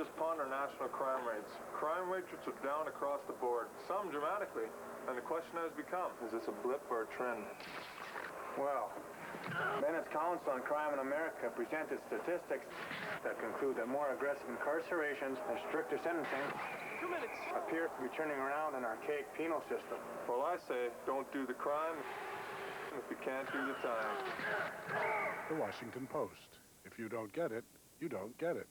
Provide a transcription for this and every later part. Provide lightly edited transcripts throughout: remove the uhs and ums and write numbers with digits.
just pawned our national crime rates. Crime rates are down across the board, some dramatically. And the question has become, is this a blip or a trend? Well, Bennett's Council on Crime in America presented statistics that conclude that more aggressive incarcerations and stricter sentencing appear to be turning around an archaic penal system. Well, I say, don't do the crime if you can't do the time. The Washington Post. If you don't get it, you don't get it.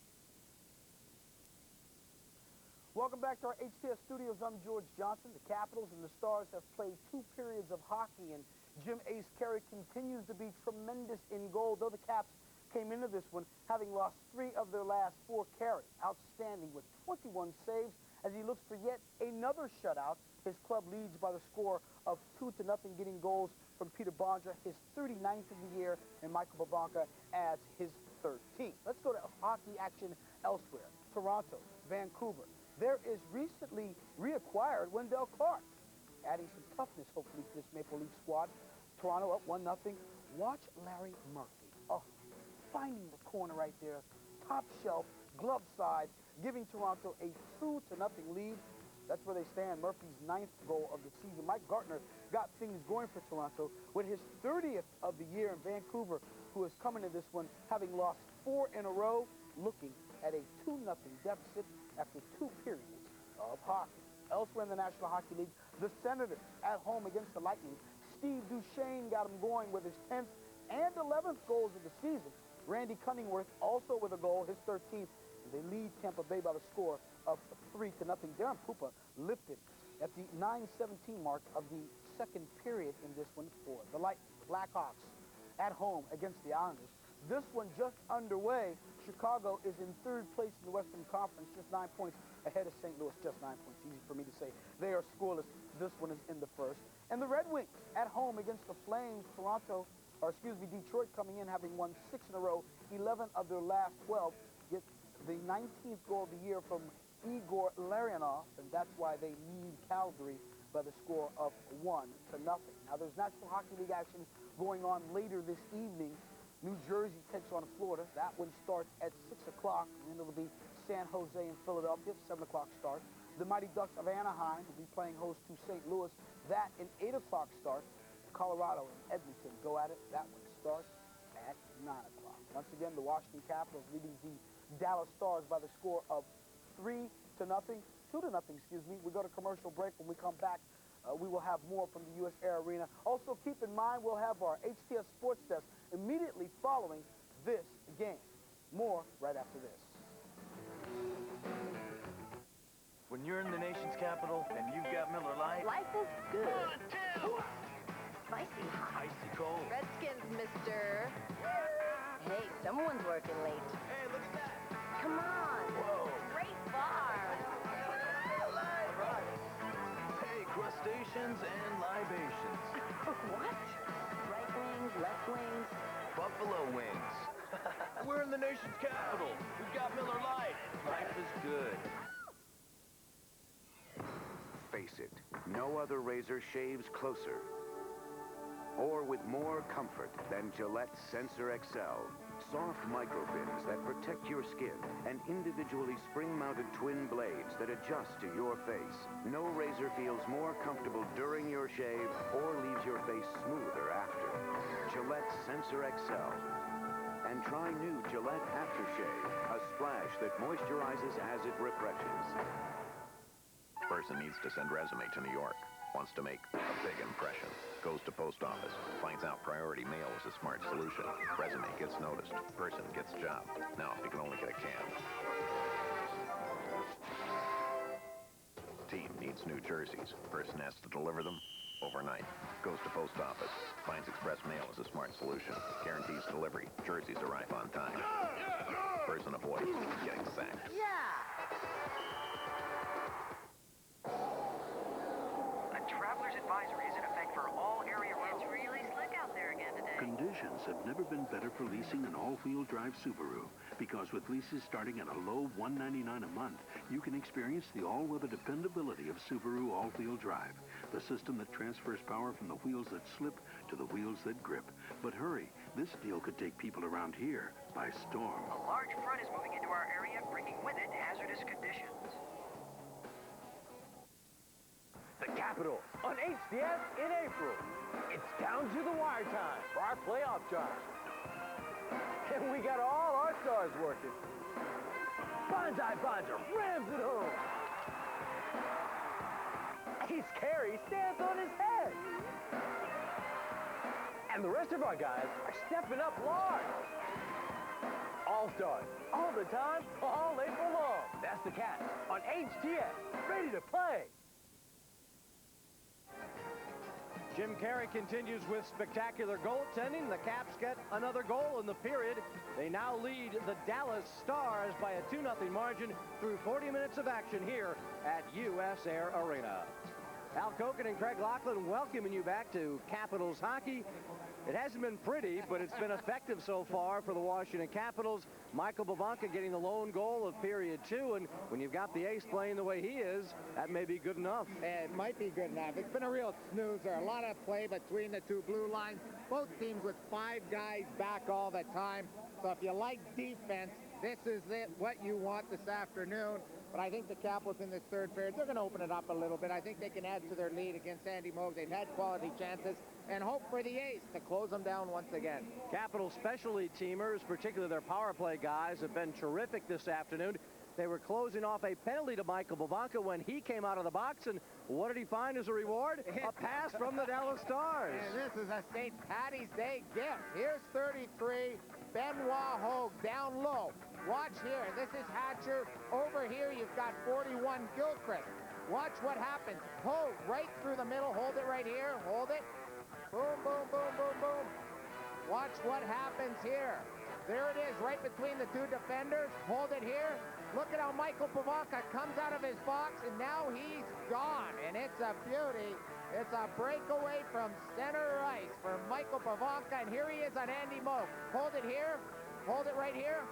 Welcome back to our HTS studios. I'm George Johnson. The Capitals and the Stars have played 2 periods of hockey, and Jim Ace Carey continues to be tremendous in goal, though the Caps came into this one having lost 3 of their last 4. Carey outstanding with 21 saves as he looks for yet another shutout. His club leads by the score of 2-0, getting goals from Peter Bondra, his 39th of the year, and Michael Babanka adds his 13th. Let's go to hockey action elsewhere. Toronto, Vancouver. There is recently reacquired Wendell Clark, adding some toughness, hopefully, to this Maple Leaf squad. Toronto up 1-0. Watch Larry Murphy. Oh, finding the corner right there. Top shelf, glove side, giving Toronto a 2-0 lead. That's where they stand. Murphy's 9th goal of the season. Mike Gartner got things going for Toronto with his 30th of the year in Vancouver, who is coming to this one having lost 4 in a row, looking at a 2-0 deficit after 2 periods of hockey. Elsewhere in the National Hockey League, the Senators at home against the Lightning. Steve Duchesne got him going with his 10th and 11th goals of the season. Randy Cunningworth also with a goal, his 13th. And they lead Tampa Bay by the score of 3-0. Darren Pupa lifted at the 9:17 mark of the 2nd period in this one for the Lightning. The Blackhawks at home against the Islanders. This one just underway. Chicago is in 3rd place in the Western Conference, just 9 points ahead of St. Louis, just 9 points. Easy for me to say. They are scoreless. This one is in the 1st. And the Red Wings at home against the Flames. Detroit coming in having won 6 in a row, 11 of their last 12. Get the 19th goal of the year from Igor Larionov, and that's why they lead Calgary by the score of 1-0. Now, there's National Hockey League action going on later this evening. New Jersey takes on Florida. That one starts at 6 o'clock, and then it'll be San Jose and Philadelphia, 7 o'clock start. The Mighty Ducks of Anaheim will be playing host to St. Louis. That an 8 o'clock start. Colorado and Edmonton go at it. That one starts at 9 o'clock. Once again, the Washington Capitals leading the Dallas Stars by the score of 3-0, 2-0, excuse me. We go to commercial break. When we come back, we will have more from the U.S. Air Arena. Also, keep in mind, we'll have our HTS Sports Desk immediately following this game. More right after this. When you're in the nation's capital and you've got Miller Lite, life is good. 1, 2. Spicy hot. Icy cold. Redskins, mister. Hey, someone's working late. Hey, look at that. Come on. Whoa. Great bar. Hey, crustaceans and libations. What? Right wings, left wings. Buffalo wings. We're in the nation's capital. We've got Miller Lite. Life is good. Face it, no other razor shaves closer or with more comfort than Gillette Sensor XL. Soft microfins that protect your skin and individually spring-mounted twin blades that adjust to your face. No razor feels more comfortable during your shave or leaves your face smoother after. Gillette Sensor XL. And try new Gillette Aftershave, a splash that moisturizes as it refreshes. Person needs to send resume to New York. Wants to make a big impression. Goes to post office. Finds out priority mail is a smart solution. Resume gets noticed. Person gets job. Now, if you can only get a cab. Team needs new jerseys. Person has to deliver them overnight. Goes to post office. Finds express mail is a smart solution. Guarantees delivery. Jerseys arrive on time. Person avoids getting sacked. Yeah. Traveler's advisory is in effect for all area roads. It's really slick out there again today. Conditions have never been better for leasing an all-wheel drive Subaru, because with leases starting at a low $199 a month, you can experience the all-weather dependability of Subaru all-wheel drive, the system that transfers power from the wheels that slip to the wheels that grip. But hurry, this deal could take people around here by storm. A large front is moving into our area, bringing with it hazardous conditions. The Capitals on HDS in April. It's down to the wire time for our playoff drive. And we got all our stars working. Bonsai Bonzer rams it home. Ace Carey stands on his head. And the rest of our guys are stepping up large. All stars, all the time, all April long. That's the Cats on HTS, ready to play. Jim Carey continues with spectacular goaltending. The Caps get another goal in the period. They now lead the Dallas Stars by a 2-0 margin through 40 minutes of action here at US Air Arena. Al Koken and Craig Laughlin welcoming you back to Capitals hockey. It hasn't been pretty, but it's been effective so far for the Washington Capitals. Michael Bobonka getting the lone goal of period 2, and when you've got the ace playing the way he is, that may be good enough. It might be good enough. It's been a real snoozer. A lot of play between the two blue lines. Both teams with 5 guys back all the time. So if you like defense, this is what you want this afternoon. But I think the Capitals in this third period, they're going to open it up a little bit. I think they can add to their lead against Andy Moog. They've had quality chances and hope for the ace to close them down once again. Capitals specialty teamers, particularly their power play guys, have been terrific this afternoon. They were closing off a penalty to Michael Bobonka when he came out of the box, and what did he find as a reward? A pass from the Dallas Stars. And this is a St. Patty's Day gift. Here's 33, Benoit Hogue down low. Watch here, this is Hatcher. Over here, you've got 41, Gilchrist. Watch what happens. Hogue right through the middle. Hold it right here. Hold it. Boom, boom, boom, boom, boom. Watch what happens here. There it is, right between the two defenders. Hold it here. Look at how Michael Bobonka comes out of his box, and now he's gone. And it's a beauty. It's a breakaway from center ice for Michael Bobonka, and here he is on Andy Moog. Hold it here. Hold it right here.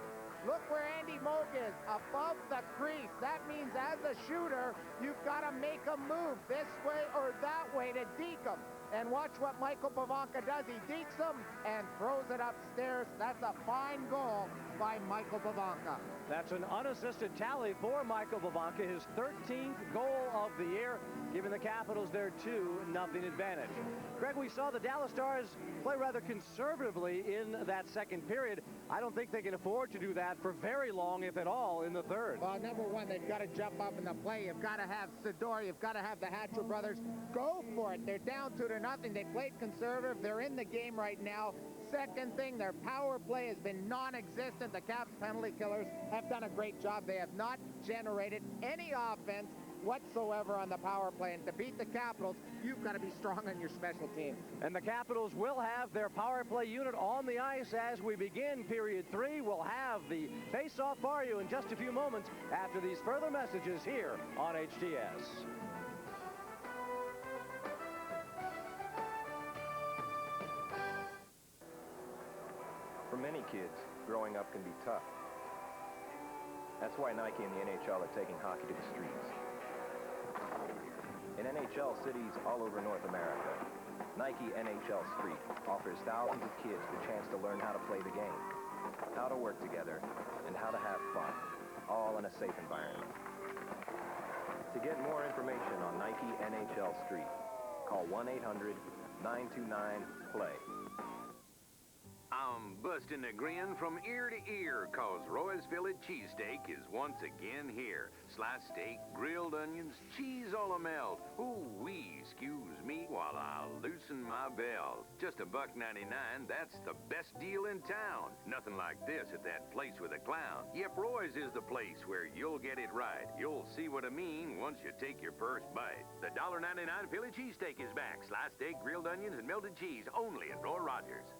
Look where Andy Moog is, above the crease. That means as a shooter, you've got to make a move this way or that way to deke him. And watch what Michael Bobonka does. He dekes him and throws it upstairs. That's a fine goal by Michael Bobonka. That's an unassisted tally for Michael Bobonka, his 13th goal of the year, giving the Capitals their 2-0 advantage. Greg, we saw the Dallas Stars play rather conservatively in that second period. I don't think they can afford to do that for very long, if at all, in the third. Well, number one, they've got to jump up in the play. You've got to have Sidor. You've got to have the Hatcher brothers go for it. They're down 2-0. They played conservative. They're in the game right now. Second thing, their power play has been non-existent. The Caps penalty killers have done a great job. They have not generated any offense whatsoever on the power play. And to beat the Capitals, you've got to be strong on your special teams. And the Capitals will have their power play unit on the ice as we begin period 3. We'll have the face-off for you in just a few moments after these further messages here on HTS. For many kids, growing up can be tough. That's why Nike and the NHL are taking hockey to the streets. In NHL cities all over North America, Nike NHL Street offers thousands of kids the chance to learn how to play the game, how to work together, and how to have fun, all in a safe environment. To get more information on Nike NHL Street, call 1-800-929-PLAY. I'm busting a grin from ear to ear, cause Roy's Philly cheesesteak is once again here. Sliced steak, grilled onions, cheese a la melt. Ooh-wee, excuse me while I loosen my belt. Just $1.99, that's the best deal in town. Nothing like this at that place with a clown. Yep, Roy's is the place where you'll get it right. You'll see what I mean once you take your first bite. The $1.99 Philly cheesesteak is back. Sliced steak, grilled onions, and melted cheese, only at Roy Rogers.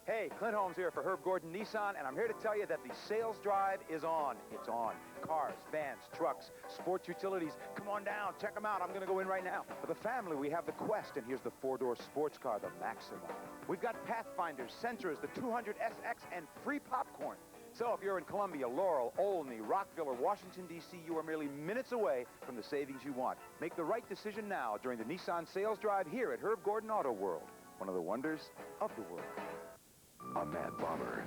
Hey, Clint Holmes here for Herb Gordon Nissan, and I'm here to tell you that the sales drive is on. It's on. Cars, vans, trucks, sports utilities. Come on down. Check them out. I'm going to go in right now. For the family, we have the Quest, and here's the 4-door sports car, the Maxima. We've got Pathfinders, Sentras, the 200SX, and free popcorn. So if you're in Columbia, Laurel, Olney, Rockville, or Washington, D.C., you are merely minutes away from the savings you want. Make the right decision now during the Nissan sales drive here at Herb Gordon Auto World, one of the wonders of the world. A mad bomber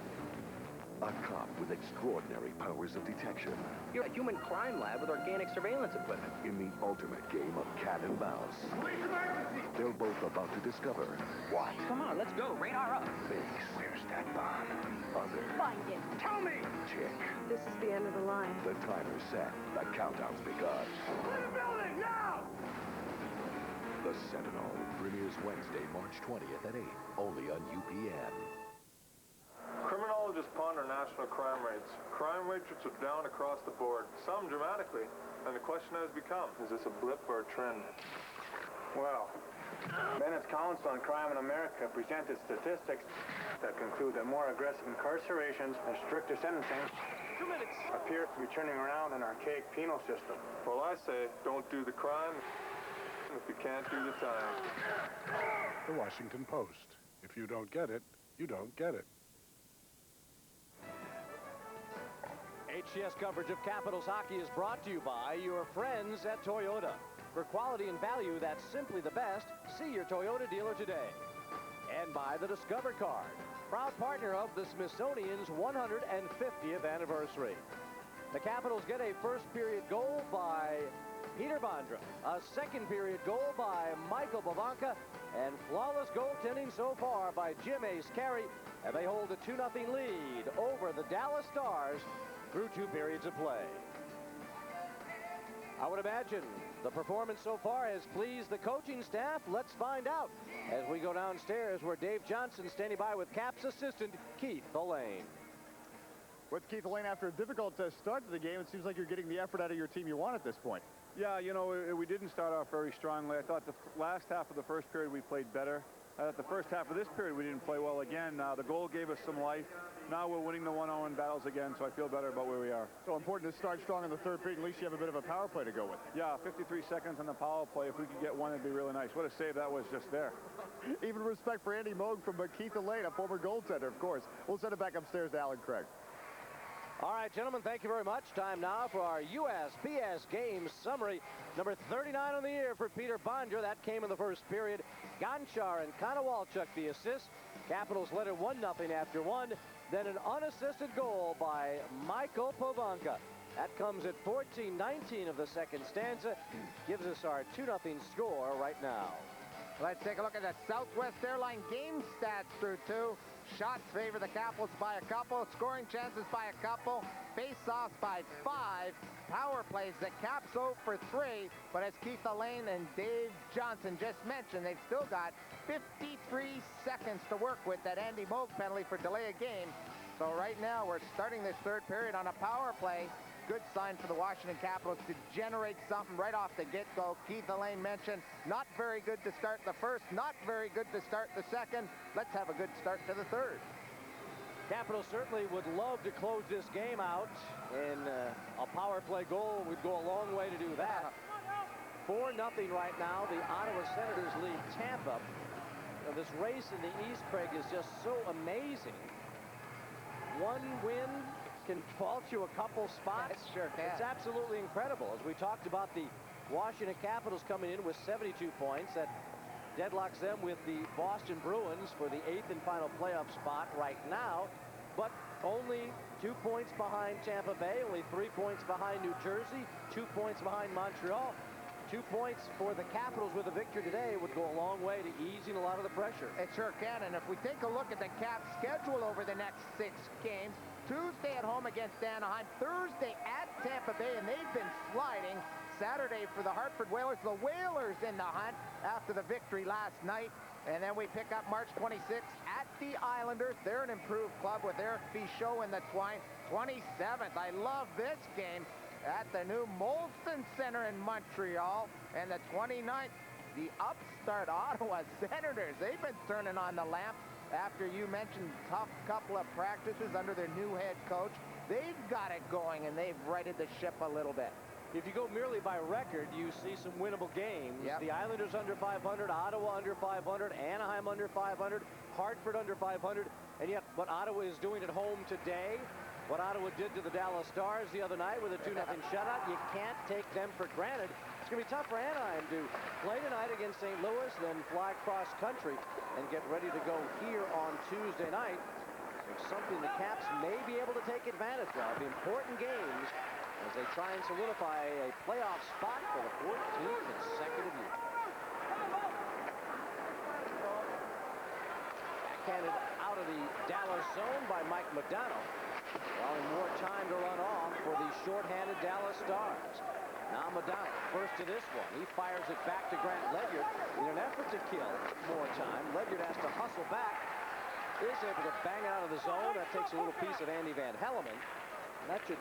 A cop with extraordinary powers of detection. You're a human crime lab with organic surveillance equipment. In the ultimate game of cat and mouse. Police emergency! They're both about to discover what. Come on, let's go. Radar up. Makes. Where's that bomb? Other. Find it. Tell me! Chick. This is the end of the line. The timer's set. The countdown's begun. Clear the building, now! The Sentinel premieres Wednesday, March 20th at 8, only on UPN. Criminologists ponder national crime rates. Crime rates are down across the board, some dramatically. And the question has become, is this a blip or a trend? Well, Bennett's Council on Crime in America presented statistics that conclude that more aggressive incarcerations and stricter sentencing appear to be turning around an archaic penal system. Well, I say, don't do the crime if you can't do the time. The Washington Post. If you don't get it, you don't get it. HCS coverage of Capitals hockey is brought to you by your friends at Toyota. For quality and value that's simply the best, see your Toyota dealer today. And by the Discover Card, proud partner of the Smithsonian's 150th anniversary. The Capitals get a first-period goal by Peter Bondra, a second-period goal by Michael Pivonka, and flawless goaltending so far by Jim Ace Carey, and they hold a 2-0 lead over the Dallas Stars through 2 periods of play. I would imagine the performance so far has pleased the coaching staff. Let's find out as we go downstairs where Dave Johnson standing by with Caps assistant Keith Elaine. With Keith Elaine, after a difficult start to the game, it seems like you're getting the effort out of your team you want at this point. Yeah, you know, we didn't start off very strongly. I thought the last half of the first period we played better. The first half of this period we didn't play well again. The goal gave us some life. Now we're winning the one-on-one battles again, so I feel better about where we are. So important to start strong in the third period. At least you have a bit of a power play to go with. Yeah, 53 seconds on the power play. If we could get one, it'd be really nice. What a save that was just there. Even respect for Andy Moog from Keith Elaine, a former goaltender, of course. We'll send it back upstairs to Alan Craig. All right, gentlemen, thank you very much. Time now for our USPS game summary. Number 39 on the year for Peter Bondra. That came in the first period. Gonchar and Konowalchuk the assist. Capitals led it 1-0 after 1. Then an unassisted goal by Michael Pivonka. That comes at 14:19 of the second stanza. Gives us our 2-0 score right now. Let's take a look at the Southwest Airline game stats through 2. Shots favor the Capitals by a couple. Scoring chances by a couple. Face-offs by 5. Power plays the Caps 0 for 3. But as Keith Elaine and Dave Johnson just mentioned, they've still got 53 seconds to work with that Andy Moog penalty for delay of game. So right now we're starting this third period on a power play. Good sign for the Washington Capitals to generate something right off the get-go. Keith Elaine mentioned not very good to start the first, not very good to start the second. Let's have a good start to the third. Capitals certainly would love to close this game out, and a power play goal would go a long way to do that. 4-0 right now. The Ottawa Senators lead Tampa. This race in the East, Craig, is just so amazing. One win can vault you a couple spots. It sure can. It's absolutely incredible. As we talked about the Washington Capitals coming in with 72 points, that deadlocks them with the Boston Bruins for the 8th and final playoff spot right now, but only 2 points behind Tampa Bay, only 3 points behind New Jersey, 2 points behind Montreal. 2 points for the Capitals with a victory today would go a long way to easing a lot of the pressure. It sure can, and if we take a look at the Caps schedule over the next 6 games, Tuesday at home against Anaheim, Thursday at Tampa Bay, and they've been sliding. Saturday for the Hartford Whalers, the Whalers in the hunt after the victory last night. And then we pick up March 26th at the Islanders. They're an improved club with Eric Fichaud in the twine. 27th, I love this game, at the new Molson Center in Montreal. And the 29th, the upstart Ottawa Senators. They've been turning on the lamp after you mentioned tough couple of practices under their new head coach. They've got it going, and they've righted the ship a little bit. If you go merely by record, you see some winnable games. Yep. The Islanders under 500, Ottawa under 500, Anaheim under 500, Hartford under 500. And yet what Ottawa is doing at home today, what Ottawa did to the Dallas Stars the other night with a 2-0 shutout, you can't take them for granted. It's going to be tough for Anaheim to play tonight against St. Louis, then fly cross country and get ready to go here on Tuesday night. something the Caps may be able to take advantage of. Important games as they try and solidify a playoff spot for the 14th consecutive year. Backhanded out of the Dallas zone by Mike Modano, allowing more time to run off for the shorthanded Dallas Stars. Now Modano, first to this one. He fires it back to Grant Ledyard in an effort to kill more time. Ledyard has to hustle back. Is able to bang it out of the zone. That takes a little piece of Andy Van Hellemond. That should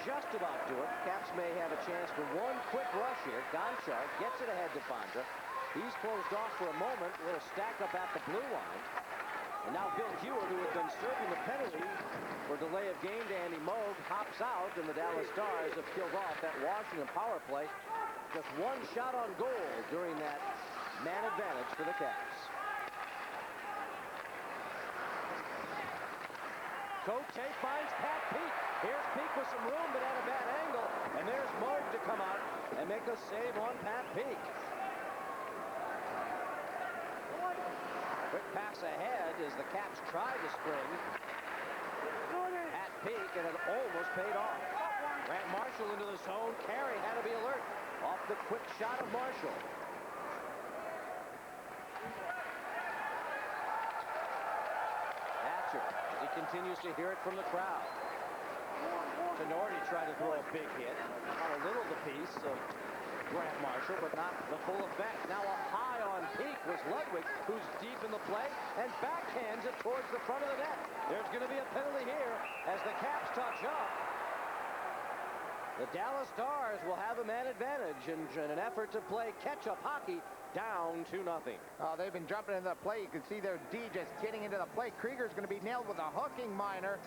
just about do it. Caps may have a chance for one quick rush here. Gonchar gets it ahead to Bondra. He's closed off for a moment. A little stack up at the blue line. And now Bill Hewitt, who had been serving the penalty for delay of game to Andy Moog, hops out, and the Dallas Stars have killed off that Washington power play. Just one shot on goal during that man advantage for the Caps. Cote finds Pat Peake. Here's Peake with some room, but at a bad angle. And there's Moog to come out and make a save on Pat Peake. Quick pass ahead as the Caps tried to spring. Pat Peake, and it almost paid off. Grant Marshall into the zone. Carey had to be alert off the quick shot of Marshall. As he continues to hear it from the crowd. Tenorti tried to throw a big hit. Got a little the piece of Grant Marshall, but not the full effect. Now a high on Peake was Ludwig, who's deep in the play, and backhands it towards the front of the net. There's going to be a penalty here as the Caps touch up. The Dallas Stars will have a man advantage in an effort to play catch-up hockey. Down 2-0. Oh, they've been jumping into the play. You can see their D just getting into the play. Krieger's going to be nailed with a hooking minor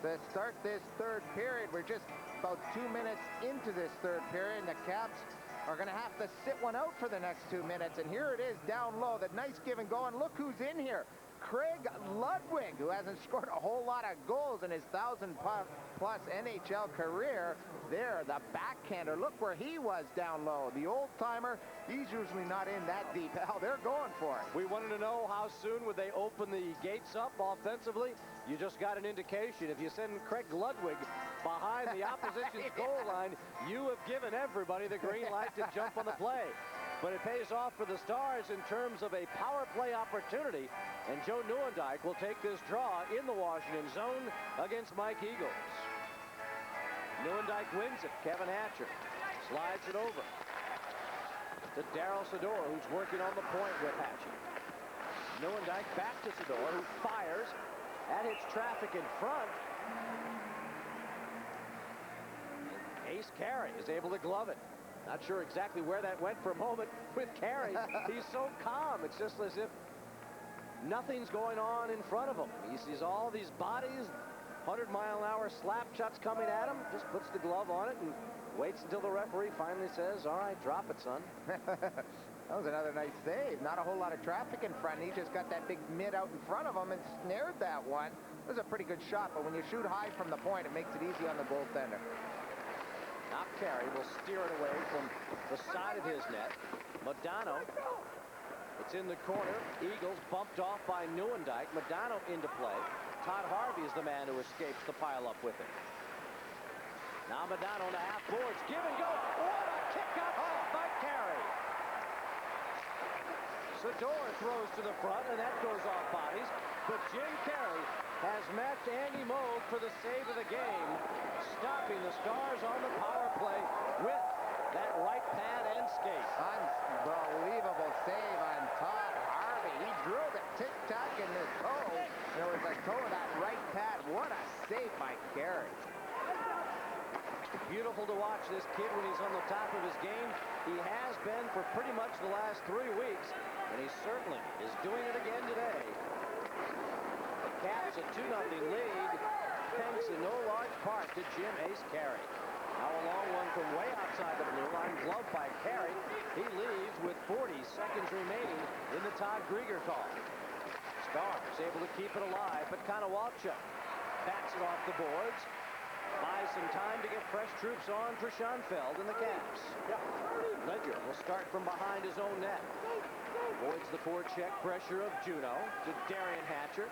to start this third period. We're just about 2 minutes into this third period, and the Caps are going to have to sit one out for the next 2 minutes. And here it is down low. That nice give and go. And look who's in here. Craig Ludwig, who hasn't scored a whole lot of goals in his 1,000-plus NHL career. There, the backhander. Look where he was down low. The old-timer, he's usually not in that deep. Hell, they're going for it. We wanted to know how soon would they open the gates up offensively. You just got an indication. If you send Craig Ludwig behind the opposition's goal line, you have given everybody the green light to jump on the play. But it pays off for the Stars in terms of a power play opportunity. And Joe Nieuwendyk will take this draw in the Washington zone against Mike Eagles. Nieuwendyk wins it. Kevin Hatcher slides it over to Daryl Sador, who's working on the point with Hatcher. Nieuwendyk back to Sador, who fires. That hits traffic in front. Ace Carey is able to glove it. Not sure exactly where that went for a moment with Carey. He's so calm. It's just as if nothing's going on in front of him. He sees all these bodies, 100-mile-an-hour slap shots coming at him, just puts the glove on it and waits until the referee finally says, all right, drop it, son. That was another nice save. Not a whole lot of traffic in front. He just got that big mid out in front of him and snared that one. It was a pretty good shot, but when you shoot high from the point, it makes it easy on the goaltender. Now Carey will steer it away from the side of his net. Modano. It's in the corner. Eagles bumped off by Nieuwendyk. Modano into play. Todd Harvey is the man who escapes the pile-up with him. Now Modano to half boards. Give and go. What a kick out by Carey. Sador throws to the front, and that goes off bodies. But Jim Carey has matched Andy Moog for the save of the game, stopping the Stars on the power play with that right pad and skate. Unbelievable save on Todd Harvey. He drew the tic-tac in the toe. It was the toe of that right pad. What a save by Carey. Beautiful to watch this kid when he's on the top of his game. He has been for pretty much the last 3 weeks, and he certainly is doing it again today. The Caps a 2-0 lead, thanks in no large part to Jim Ace Carey. Now a long one from way outside the blue line, gloved by Carey. He leaves with 40 seconds remaining in the Todd Grieger call. Stars able to keep it alive, but Konowalchuk bats it off the boards. Buys some time to get fresh troops on for Schoenfeld and the Caps. Ledyard will start from behind his own net. Avoids the forecheck pressure of Juneau to Darian Hatcher.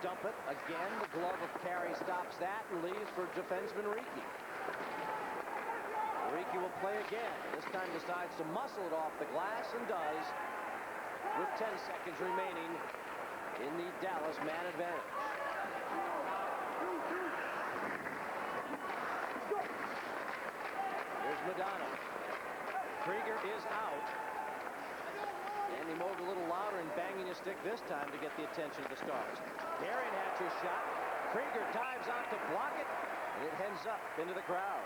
dump it. Again, the glove of Carey stops that and leaves for defenseman Riki. Riki will play again. This time decides to muscle it off the glass and does, with 10 seconds remaining in the Dallas man advantage. Here's Modano. Krieger is out. Andy Moog a little louder and banging his stick this time to get the attention of the Stars. Carey and Hatcher's shot. Krieger dives out to block it, and it heads up into the crowd.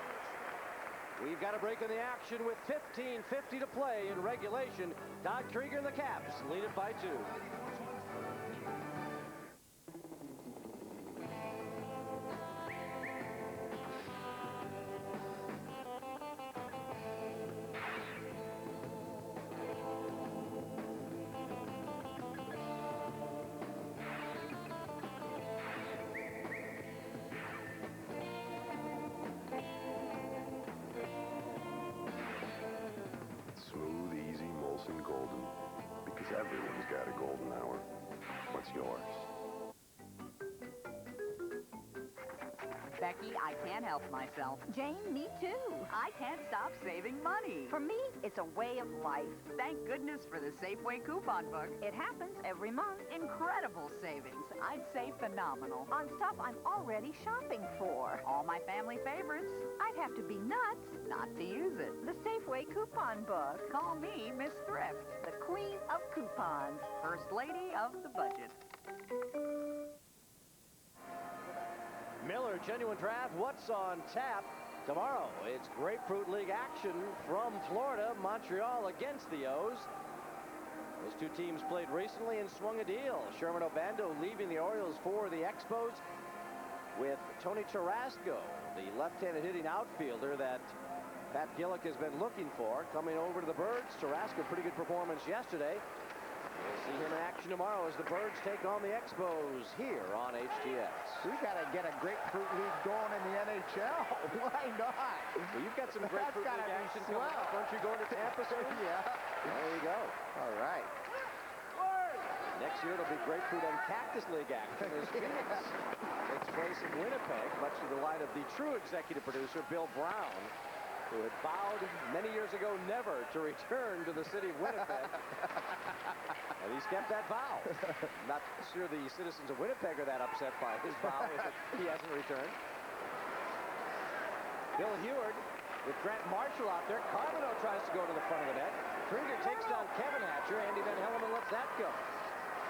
We've got a break in the action with 15:50 to play in regulation. Todd Krieger and the Caps lead it by 2. Smooth, easy, Molson Golden. Because everyone's got a golden hour. What's yours? Becky, I can't help myself. Jane, me too. I can't stop saving money. For me, it's a way of life. Thank goodness for the Safeway coupon book. It happens every month. Incredible savings. I'd say phenomenal. On stuff I'm already shopping for. All my family favorites. I'd have to be nuts not to use it. The Safeway coupon book. Call me Miss Thrift, the queen of coupons. First lady of the budget. Miller, Genuine Draft, what's on tap? Tomorrow, it's Grapefruit League action from Florida. Montreal against the O's. Those two teams played recently and swung a deal. Sherman Obando leaving the Orioles for the Expos with Tony Tarasco, the left-handed hitting outfielder that Pat Gillick has been looking for, coming over to the Birds. Tarasco, pretty good performance yesterday. We'll see him in action tomorrow as the Birds take on the Expos here on HTX. We got to get a Grapefruit League going in the NHL. Why not? Well, you've got some Grapefruit League action coming up. Aren't you going to Tampa soon? Yeah. There you go. All right. Next year it'll be Grapefruit and Cactus League action as Phoenix takes place in Winnipeg, much to the delight of the true executive producer, Bill Brown, who had vowed many years ago never to return to the city of Winnipeg. And he's kept that vow. Not sure the citizens of Winnipeg are that upset by his vow that he hasn't returned. Bill Heward with Grant Marshall out there. Carbonneau tries to go to the front of the net. Krieger takes down Kevin Hatcher. Andy Van Hellemond lets that go.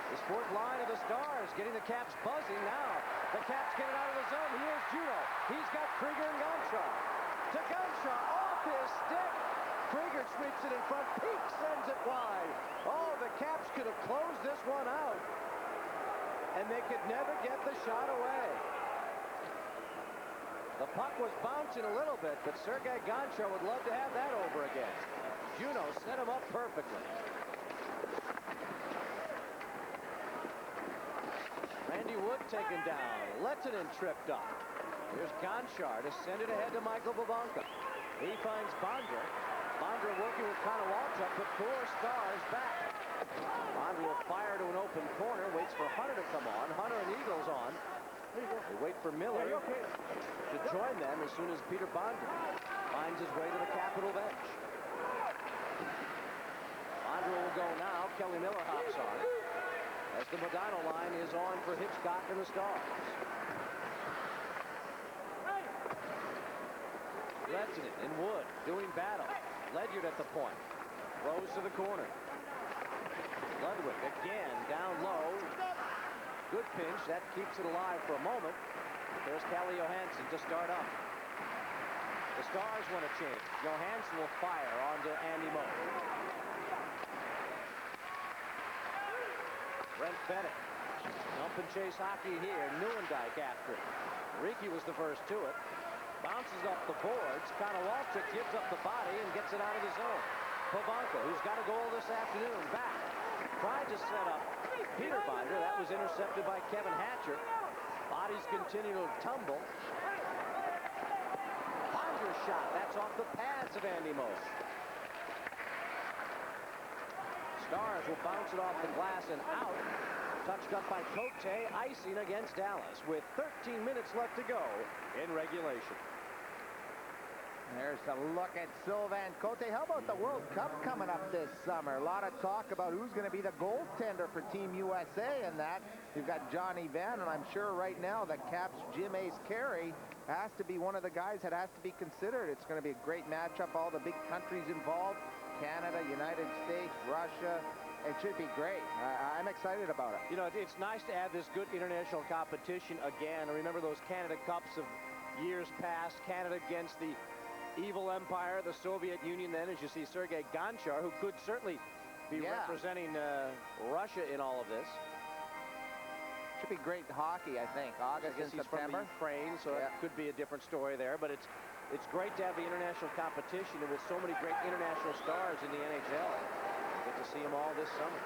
The fourth line of the Stars getting the Caps buzzing now. The Caps get it out of the zone. Here's Juno. He's got Krieger and Gonchar. To Gonchar, off his stick. Krieger sweeps it in front. Peak sends it wide. Oh, the Caps could have closed this one out. And they could never get the shot away. The puck was bouncing a little bit, but Sergei Gonchar would love to have that over again. Juno set him up perfectly. Randy Wood taken down. Lettinen tripped up. Here's Gonchar to send it ahead to Michael Babanka. He finds Bondra. Bondra working with Konowalchuk, but 4 Stars back. Bondra will fire to an open corner, waits for Hunter to come on. Hunter and Eagles on. They wait for Miller to join them as soon as Peter Bondra finds his way to the Capitol bench. Bondra will go now. Kelly Miller hops on it as the Modano line is on for Hitchcock and the Stars. Lettinen and Wood doing battle. Ledyard at the point. Throws to the corner. Ludwig again down low. Good pinch. That keeps it alive for a moment. There's Calle Johansson to start up. The Stars want to change. Johansson will fire onto Andy Moog. Brent Bennett. Dump and chase hockey here. Neuendijk after it. Riki was the first to it. Bounces up the boards. Konowalchuk gives up the body and gets it out of the zone. Pavanka, who's got a goal this afternoon, back. Tried to set up Peter Bondra. That was intercepted by Kevin Hatcher. Bodies continue to tumble. Bondra's shot. That's off the pads of Andy Moog. Stars will bounce it off the glass and out. Touched up by Cote, icing against Dallas with 13 minutes left to go in regulation. There's a look at Sylvain Cote. How about the World Cup coming up this summer? A lot of talk about who's going to be the goaltender for Team USA and that. You've got Johnny Benn, and I'm sure right now the Caps' Jim Ace Carey has to be one of the guys that has to be considered. It's going to be a great matchup, all the big countries involved. Canada, United States, Russia. It should be great. I'm excited about it. You know, it's nice to add this good international competition again. I remember those Canada Cups of years past. Canada against the evil empire, the Soviet Union then, as you see Sergei Gonchar, who could certainly be representing Russia in all of this. Should be great hockey, I think. August and September. From the Ukraine, so it could be a different story there. But it's great to have the international competition, and with so many great international stars in the NHL. Get to see them all this summer.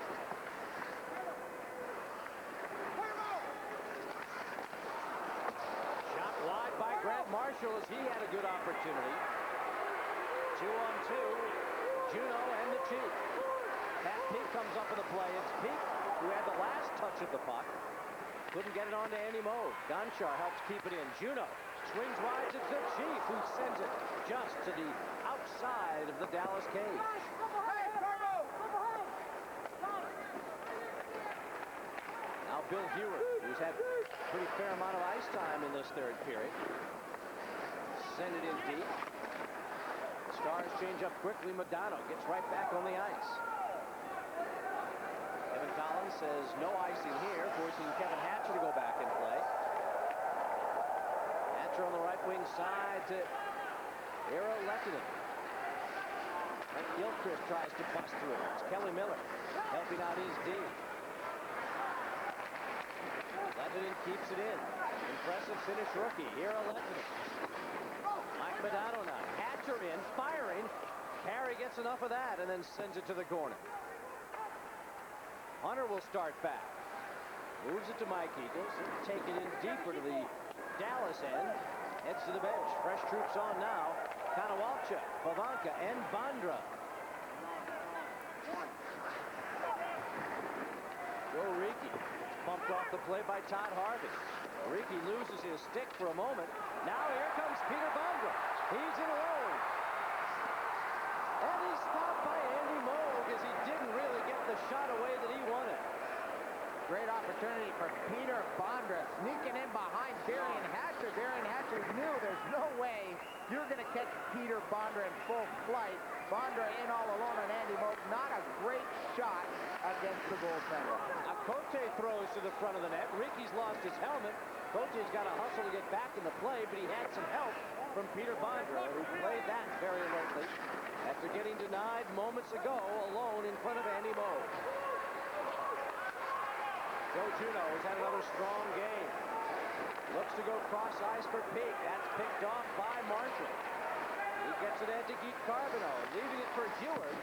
Shot wide by Grant Marshall as he had a good opportunity. 2-on-2. Juneau and the Chief. Pat Peak comes up in the play. It's Peak who had the last touch of the puck. Couldn't get it on to Andy Moe. Gonchar helps keep it in. Juneau swings wide to the Chief, who sends it just to the outside of the Dallas cage. Now Bill Hewer, who's had a pretty fair amount of ice time in this third period. Send it in deep. Stars change up quickly. Modano gets right back on the ice. Kevin Collins says no icing here, forcing Kevin Hatcher to go back and play. Hatcher on the right wing side to Eero Lehtinen. Frank Gilchrist tries to bust through. It's Kelly Miller helping out his D. Lehtinen keeps it in. Impressive finish rookie. Eero Lehtinen. Mike Modano now. Hatcher in, firing. Carey gets enough of that and then sends it to the corner. Hunter will start back. Moves it to Mike Eagles. Take it in deeper to the Dallas end. Heads to the bench. Fresh troops on now. Konowalchuk, Pavanka, and Bondra. Joe Riki. Pumped off the play by Todd Harvey. Riki loses his stick for a moment. Now here comes Peter Bondra. He's in alone. And he's stopped by Andy Moe because he didn't really get the shot away that he wanted. Great opportunity for Peter Bondra sneaking in behind Darian Hatcher. Darian Hatcher knew there's no way you're going to catch Peter Bondra in full flight. Bondra in all alone on Andy Moe. Not a great shot against the goaltender. Cote throws to the front of the net. Riki's lost his helmet. Cote's got to hustle to get back in the play, but he had some help from Peter Bondra, who played that very alertly after getting denied moments ago alone in front of Andy Moe. Joe Juneau has had another strong game. Looks to go cross ice for Peak. That's picked off by Marshall. He gets it in to Guy Carbonneau, leaving it for Heward.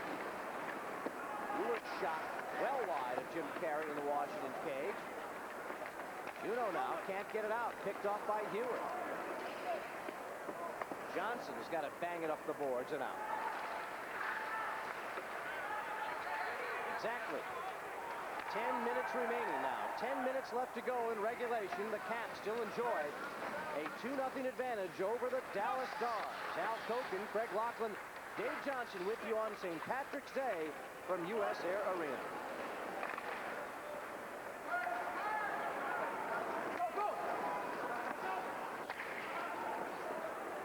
Heward shot well wide of Jim Carey in the Washington cage. Juneau now can't get it out. Picked off by Heward. Johnson has got to bang it up the boards and out. Exactly. 10 minutes remaining now. 10 minutes left to go in regulation. The Caps still enjoy a 2-0 advantage over the Dallas Stars. Al Koken, Craig Laughlin, Dave Johnson with you on St. Patrick's Day from US Air Arena.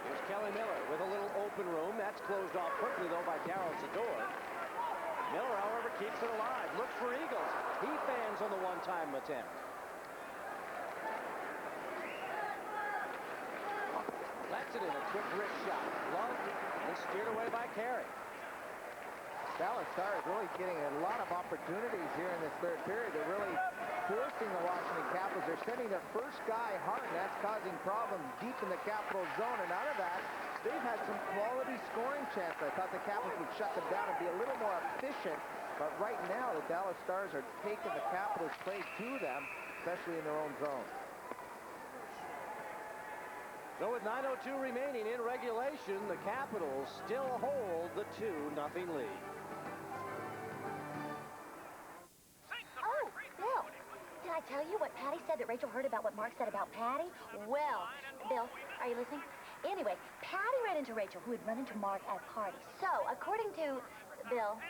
Here's Kelly Miller with a little open room. That's closed off quickly, though, by Darryl Zador. Miller, however, keeps it alive. Looks for Eagles. He fans on the one-time attempt. Lets it in, a quick wrist shot. Loved and steered away by Carey. Dallas Stars really getting a lot of opportunities here in this third period. They're really forcing the Washington Capitals. They're sending their first guy hard, and that's causing problems deep in the Capital zone. And out of that, they've had some quality scoring chances. I thought the Capitals would shut them down and be a little more efficient. But right now, the Dallas Stars are taking the Capitals' play to them, especially in their own zone. So with 9:02 remaining in regulation, the Capitals still hold the 2-0 lead. Oh, Bill, Rachel heard about what Mark said about Patty? Well, Bill, are you listening? Anyway, Patty ran into Rachel, who had run into Mark at a party. So, according to Bill,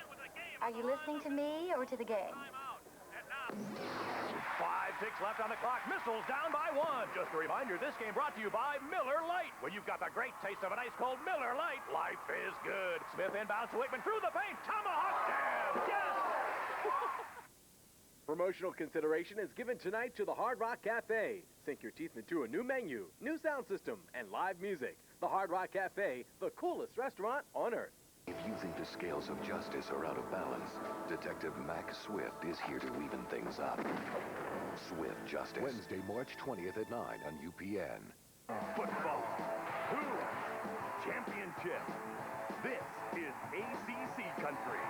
are you listening to me or to the game? 5 ticks left on the clock. Missiles down by 1. Just a reminder, this game brought to you by Miller Lite. When you've got the great taste of an ice-cold Miller Lite, life is good. Smith inbounds to Wakeman through the paint. Tomahawk jam. Yes! Promotional consideration is given tonight to the Hard Rock Cafe. Sink your teeth into a new menu, new sound system, and live music. The Hard Rock Cafe, the coolest restaurant on earth. If you think the scales of justice are out of balance, Detective Mac Swift is here to even things up. Swift Justice. Wednesday, March 20th at 9 on UPN. Football. Hoops. Championship. This is ACC country.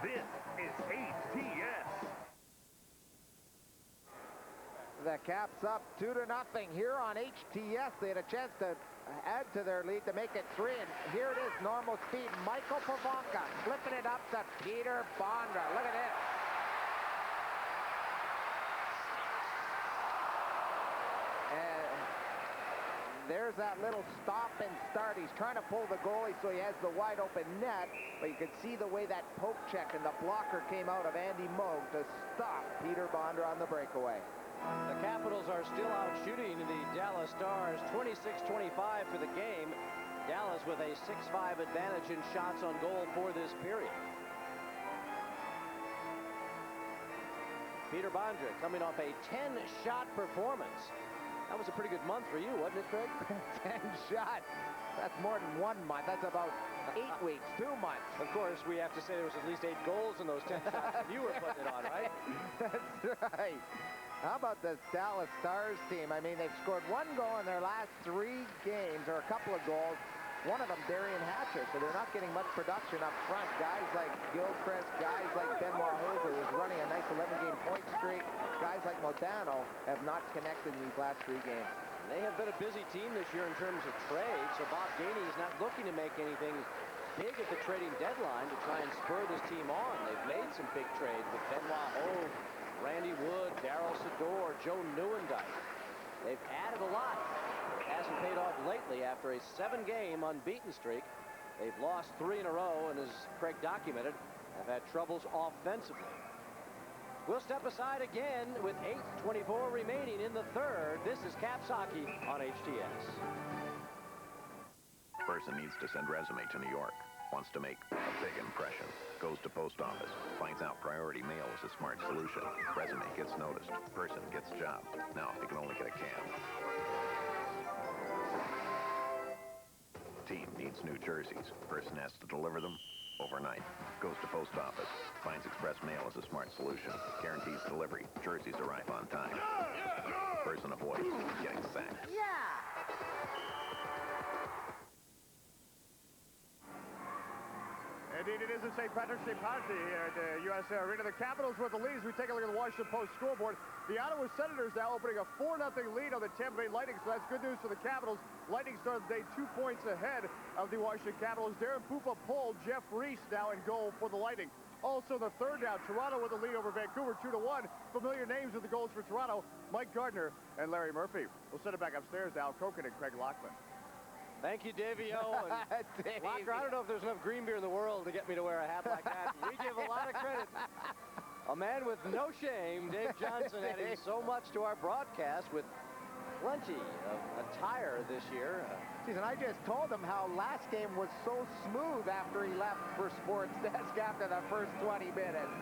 This is HTS. The Caps up 2-0 here on HTS. They had a chance to add to their lead to make it 3, and here it is, normal speed. Michael Pivonka flipping it up to Peter Bondra. Look at this. And there's that little stop and start. He's trying to pull the goalie so he has the wide open net, but you can see the way that poke check and the blocker came out of Andy Moog to stop Peter Bondra on the breakaway. The Capitals are still out shooting the Dallas Stars 26-25 for the game. Dallas with a 6-5 advantage in shots on goal for this period. Peter Bondra coming off a 10-shot performance. That was a pretty good month for you, wasn't it, Craig? 10 shots. That's more than 1 month. That's about 8 weeks, 2 months. Of course, we have to say there was at least 8 goals in those 10 shots you were putting it on, right? That's right. How about the Dallas Stars team? I mean, they've scored 1 goal in their last 3 games, or a couple of goals. One of them, Darian Hatcher, so they're not getting much production up front. Guys like Gilchrist, guys like Benoit Hogue, who's running a nice 11-game point streak, guys like Modano have not connected in these last 3 games. They have been a busy team this year in terms of trade, so Bob Gainey is not looking to make anything big at the trading deadline to try and spur this team on. They've made some big trades with Benoit Hogue, Randy Wood, Darryl Sador, Joe Nieuwendyk. They've added a lot. It hasn't paid off lately after a 7-game unbeaten streak. They've lost 3 in a row, and as Craig documented, have had troubles offensively. We'll step aside again with 8:24 remaining in the third. This is Caps Hockey on HTS. Person needs to send resume to New York. Wants to make a big impression. Goes to post office. Finds out priority mail is a smart solution. Resume gets noticed. Person gets job. Now, if you can only get a can. Team needs new jerseys. Person has to deliver them overnight. Goes to post office. Finds express mail is a smart solution. Guarantees delivery. Jerseys arrive on time. Person avoids getting sacked. Indeed, it is a St. Patrick's Day party here at the U.S. Arena. The Capitals with the leads. We take a look at the Washington Post scoreboard. The Ottawa Senators now opening a 4-0 lead on the Tampa Bay Lightning, so that's good news for the Capitals. Lightning started the day 2 points ahead of the Washington Capitals. Darren Pupa pulled. Jeff Reese now in goal for the Lightning. Also the third down, Toronto with the lead over Vancouver 2-1. Familiar names with the goals for Toronto, Mike Gardner and Larry Murphy. We'll send it back upstairs to Al Koken and Craig Lockman. Thank you, Davey-O. Locker, I don't know if there's enough green beer in the world to get me to wear a hat like that. We give a lot of credit. A man with no shame, Dave Johnson, adding so much to our broadcast with plenty of attire this year. And I just told him how last game was so smooth after he left for Sports Desk after the first 20 minutes.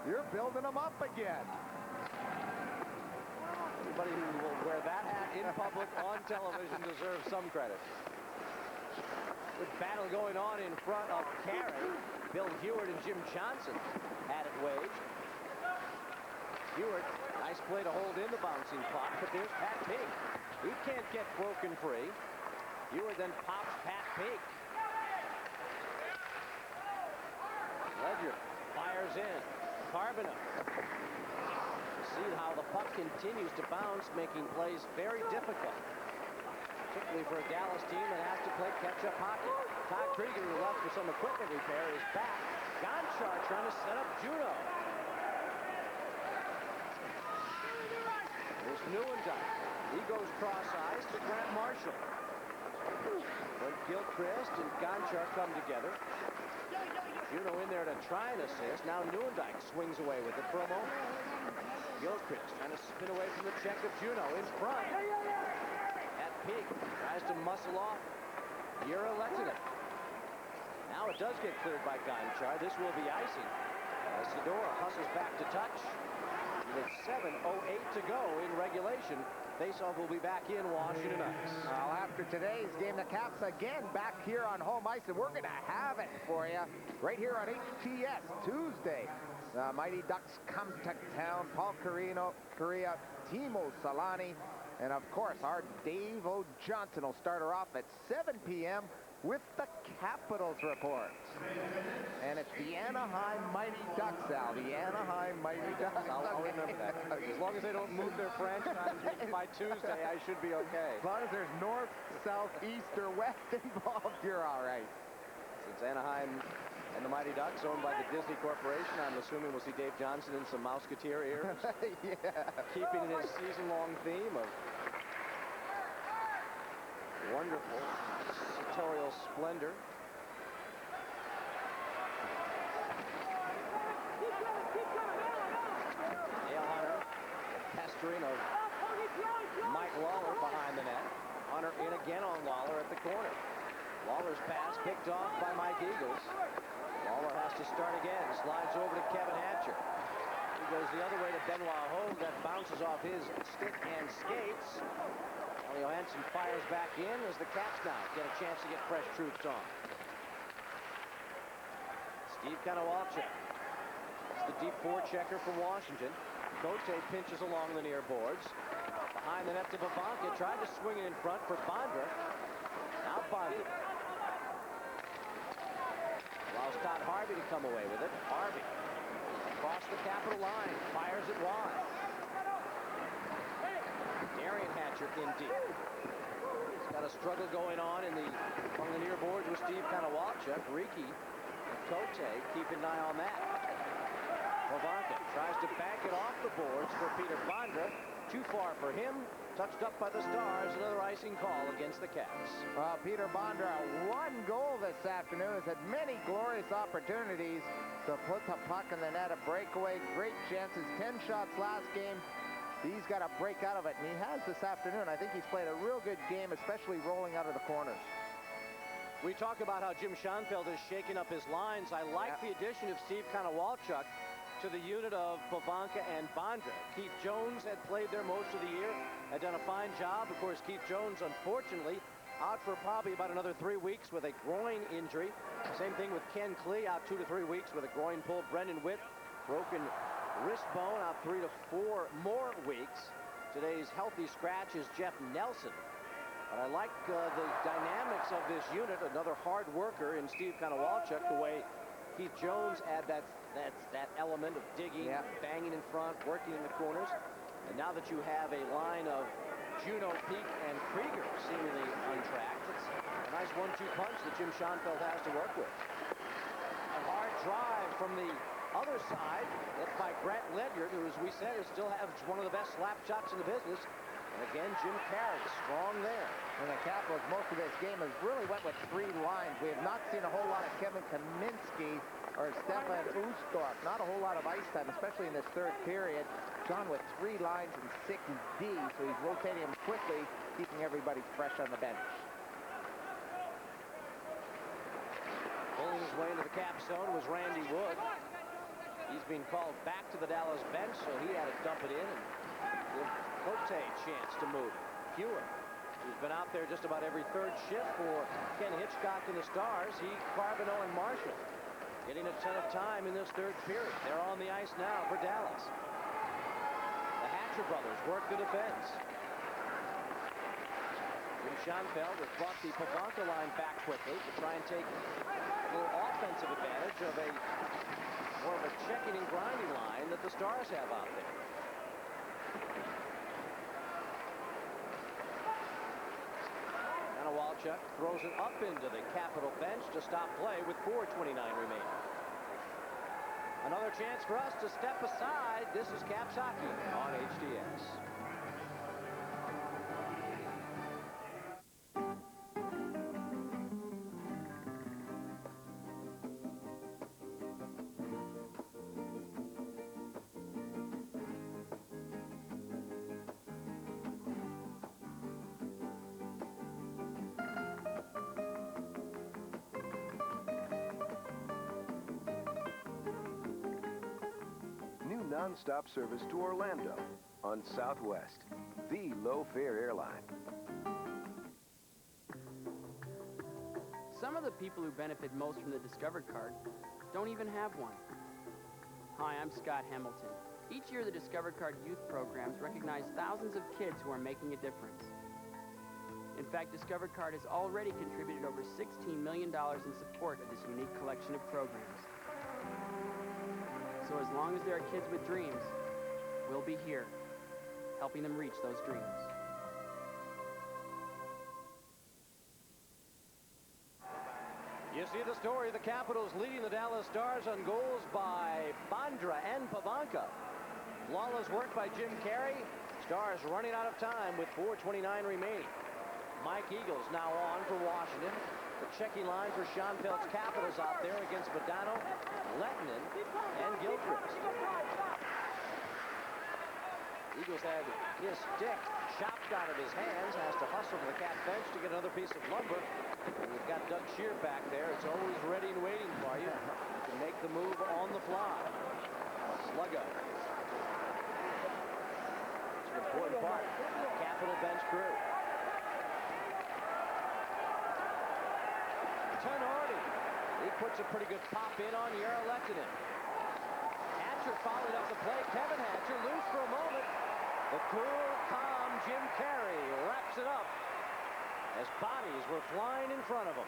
You're building them up again. Anybody who will wear that hat in public on television deserves some credit. Good battle going on in front of Carey. Bill Heward and Jim Johnson had it waged. Heward, nice play to hold in the bouncing puck, but there's Pat Pink. He can't get broken free. Heward then pops Pat Pink. Ledger fires in. Carbonneau. See how the puck continues to bounce, making plays very difficult. Particularly for a Dallas team that has to play catch-up hockey. Todd Krieger, who left for some equipment repair, is back. Gonchar trying to set up Juno. Newendike. He goes cross-ice to Grant Marshall. But Gilchrist and Gonchar come together. Juneau in there to try and assist. Now Newendike swings away with it for a moment. Gilchrist trying to spin away from the check of Juneau in front. At peak, tries to muscle off Jura Lehtinen. Now it does get cleared by Gonchar. This will be icing. As Zadora hustles back to touch. With 7:08 to go in regulation, faceoff will be back in Washington ice. Well, after today's game, the Caps again back here on home ice, and we're going to have it for you right here on HTS Tuesday. The Mighty Ducks come to town. Paul Correa, Timo Solani, and of course our Dave O'Johnson will start her off at 7 p.m. with the Capitals report. And it's the Anaheim Mighty Ducks, Al. The Anaheim Mighty Ducks. I'll remember that. As long as they don't move their franchise by Tuesday, I should be okay. As long as there's north, south, east, or west involved, you're all right. Since Anaheim and the Mighty Ducks, owned by the Disney Corporation, I'm assuming we'll see Dave Johnson in some Mouseketeer ears. Yeah. Keeping his season-long theme of wonderful sartorial splendor. Dale Hunter, pestering of Mike Lawler behind the net. Hunter in again on Lawler at the corner. Lawler's pass picked off by Mike Eagles. Lawler has to start again. Slides over to Kevin Hatcher. He goes the other way to Benoit Hogue. That bounces off his stick and skates. Johansson fires back in as the Caps now get a chance to get fresh troops on. Steve Konowalchuk. It's the deep forechecker from Washington. Cote pinches along the near boards. Behind the net to Vavanka. Tried to swing it in front for Bondra. Now Bondra. Allows Todd Harvey to come away with it. Harvey across the Capital line. Fires it wide. Darian Hatcher in deep. He's got a struggle going on among the near boards with Steve Konowalchuk. Riki and Cote keep an eye on that. Vavanka tries to bank it off the boards for Peter Bondra. Too far for him. Touched up by the Stars. Another icing call against the Caps. Well, Peter Bondra, one goal this afternoon. Has had many glorious opportunities to put the puck in the net. A breakaway, great chances. 10 shots last game. He's got to break out of it, and he has this afternoon. I think he's played a real good game, especially rolling out of the corners. We talk about how Jim Schoenfeld is shaking up his lines. I like the addition of Steve Konowalchuk to the unit of Vavanka and Bondra. Keith Jones had played there most of the year, had done a fine job. Of course, Keith Jones, unfortunately, out for probably about another 3 weeks with a groin injury. Same thing with Ken Klee, out 2 to 3 weeks with a groin pull. Brendan Witt, broken wrist bone, out 3 to 4 more weeks. Today's healthy scratch is Jeff Nelson. But I like the dynamics of this unit. Another hard worker in Steve Konowalchuk, the way Keith Jones had that element of digging, banging in front, working in the corners. And now that you have a line of Juneau, Peak, and Krieger seemingly untracked, it's a nice 1-2 punch that Jim Schoenfeld has to work with. A hard drive from the other side, hit by Grant Ledyard, who, as we said, still has one of the best slap shots in the business. And again, Jim Carey, strong there. And the Capitals, most of this game has really went with 3 lines. We have not seen a whole lot of Kevin Kaminsky or Stefan Ustorp. Not a whole lot of ice time, especially in this third period. Gone with 3 lines and 6D, so he's rotating them quickly, keeping everybody fresh on the bench. Pulling his way into the cap zone was Randy Wood. He's been called back to the Dallas bench, so he had to dump it in and give Cote a chance to move. Hewitt, who's been out there just about every third shift for Ken Hitchcock and the Stars. He, Carbonneau, and Marshall getting a ton of time in this third period. They're on the ice now for Dallas. The Hatcher brothers work the defense. Jim Schoenfeld has brought the Vavanka line back quickly to try and take a little offensive advantage of a more of a checking and grinding line that the Stars have out there. Konowalchuk throws it up into the Capital bench to stop play with 4:29 remaining. Another chance for us to step aside. This is Caps Hockey on HDS. non-stop service to Orlando on Southwest, the low-fare airline. Some of the people who benefit most from the Discover card don't even have one. Hi, I'm Scott Hamilton. Each year, the Discover Card youth programs recognize thousands of kids who are making a difference. In fact, Discover Card has already contributed over $16 million in support of this unique collection of programs. So as long as there are kids with dreams, we'll be here, helping them reach those dreams. You see the story, the Capitals leading the Dallas Stars on goals by Bondra and Pavanka. Flawless work by Jim Carey. Stars running out of time with 4:29 remaining. Mike Eagles now on for Washington. The checking line for Schoenfeld's Capitals out there against Modano, Lettinen, and Gilchrist. Eagles had his stick chopped out of his hands, has to hustle to the cap bench to get another piece of lumber. And we've got Doug Shear back there. It's always ready and waiting for you to make the move on the fly. Sluggo. It's an important part of the Capital bench crew. Tenorti. He puts a pretty good pop in on Jaro Lehtinen. Hatcher followed up the play. Kevin Hatcher loose for a moment. The cool, calm Jim Carey wraps it up as bodies were flying in front of him.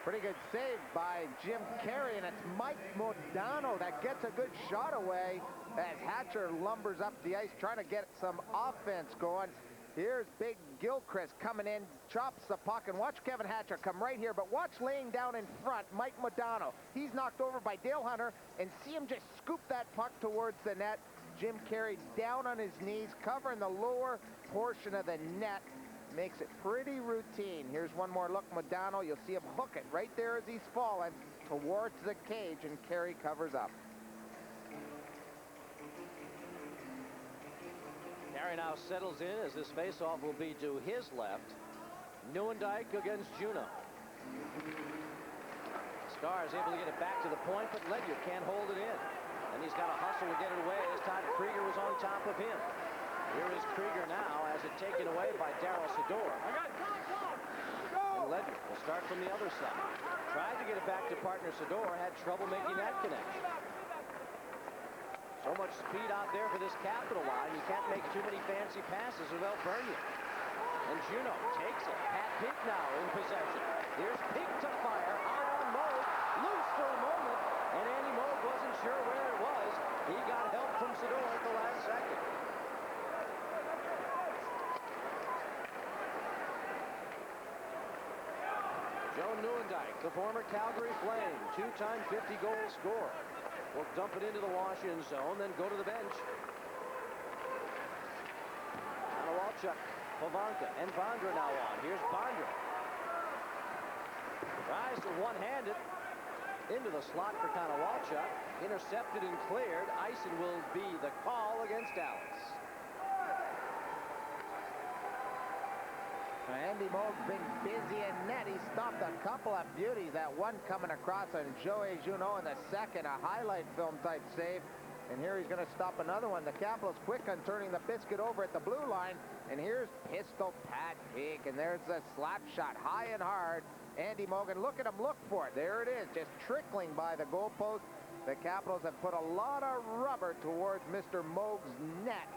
Pretty good save by Jim Carey, and it's Mike Modano that gets a good shot away as Hatcher lumbers up the ice trying to get some offense going. Here's big Gilchrist coming in, chops the puck, and watch Kevin Hatcher come right here, but watch laying down in front, Mike Modano. He's knocked over by Dale Hunter, and see him just scoop that puck towards the net. Jim Carey down on his knees, covering the lower portion of the net. Makes it pretty routine. Here's one more look, Modano. You'll see him hook it right there as he's falling towards the cage, and Carey covers up. Carey now settles in as this faceoff will be to his left. Neuendijk against Juneau. Stars able to get it back to the point, but Ledyard can't hold it in. And he's got to hustle to get it away as Todd Krieger was on top of him. Here is Krieger now as it taken away by Darryl Sador. And Ledyard will start from the other side. Tried to get it back to partner Sador, had trouble making that connection. So much speed out there for this Capital line. You can't make too many fancy passes or they'll burn you. And Juneau takes it. Pat Pink now in possession. Here's Pink to fire. Out on Moog. Loose for a moment. And Andy Moog wasn't sure where it was. He got help from Sador at the last second. Joe Neuendijk, the former Calgary Flame, two-time 50-goal scorer, will dump it into the Washington zone, then go to the bench. Konowalchuk, Pavanka, and Bondra now on. Here's Bondra. Tries to one-hand it into the slot for Konowalchuk. Intercepted and cleared. Icing will be the call against Dallas. Andy Moog's been busy in net. He stopped a couple of beauties. That one coming across on Joey Juneau in the second, a highlight film type save. And here he's going to stop another one. The Capitals quick on turning the biscuit over at the blue line. And here's Pistol Pat Peak. And there's the slap shot high and hard. Andy Moog, look at him look for it. There it is, just trickling by the goalpost. The Capitals have put a lot of rubber towards Mr. Moog's net.